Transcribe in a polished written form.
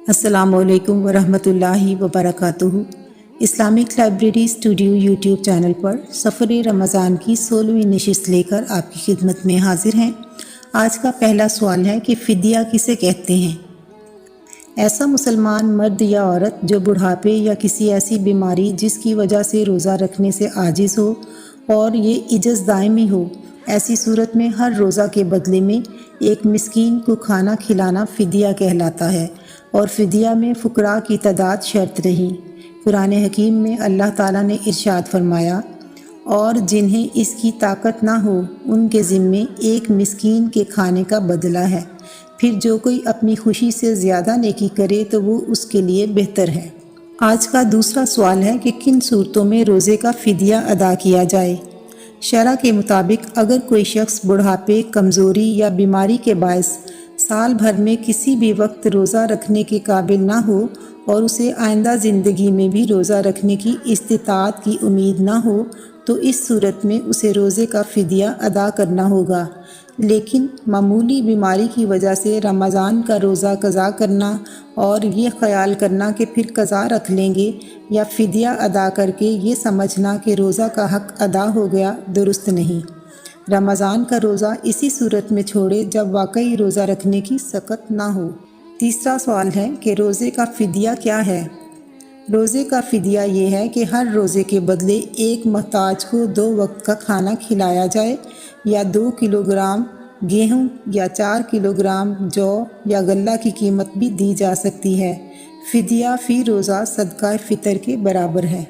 السلام علیکم ورحمۃ اللہ وبرکاتہ۔ Islamic library studio YouTube channel پر سفر رمضان کی 16ویں نشست لے کر آپ کی خدمت میں حاضر ہیں۔ آج کا پہلا سوال ہے کہ فدیہ کسے کہتے ہیں؟ ایسا مسلمان مرد یا عورت جو بڑھاپے یا کسی ایسی بیماری جس کی وجہ سے روزہ رکھنے سے عاجز ہو اور یہ عجز دائمی ہو، ایسی صورت میں ہر روزہ کے بدلے میں ایک مسکین کو کھانا کھلانا فدیہ کہلاتا ہے، اور فدیہ میں فقراء کی تعداد شرط نہیں۔ قرآن حکیم میں اللہ تعالیٰ نے ارشاد فرمایا، اور جنہیں اس کی طاقت نہ ہو ان کے ذمے ایک مسکین کے کھانے کا بدلہ ہے، پھر جو کوئی اپنی خوشی سے زیادہ نیکی کرے تو وہ اس کے لیے بہتر ہے۔ آج کا دوسرا سوال ہے کہ کن صورتوں میں روزے کا فدیہ ادا کیا جائے؟ شرع کے مطابق اگر کوئی شخص بڑھاپے، کمزوری یا بیماری کے باعث سال بھر میں کسی بھی وقت روزہ رکھنے کے قابل نہ ہو اور اسے آئندہ زندگی میں بھی روزہ رکھنے کی استطاعت کی امید نہ ہو تو اس صورت میں اسے روزے کا فدیہ ادا کرنا ہوگا، لیکن معمولی بیماری کی وجہ سے رمضان کا روزہ قضا کرنا اور یہ خیال کرنا کہ پھر قضا رکھ لیں گے یا فدیہ ادا کر کے یہ سمجھنا کہ روزہ کا حق ادا ہو گیا، درست نہیں۔ رمضان کا روزہ اسی صورت میں چھوڑے جب واقعی روزہ رکھنے کی سخت نہ ہو۔ تیسرا سوال ہے کہ روزے کا فدیہ کیا ہے؟ روزے کا فدیہ یہ ہے کہ ہر روزے کے بدلے ایک محتاج کو 2 وقت کا کھانا کھلایا جائے، یا 2 کلوگرام گیہوں یا 4 کلوگرام جو یا غلہ کی قیمت بھی دی جا سکتی ہے۔ فدیہ فی روزہ صدقہ فطر کے برابر ہے۔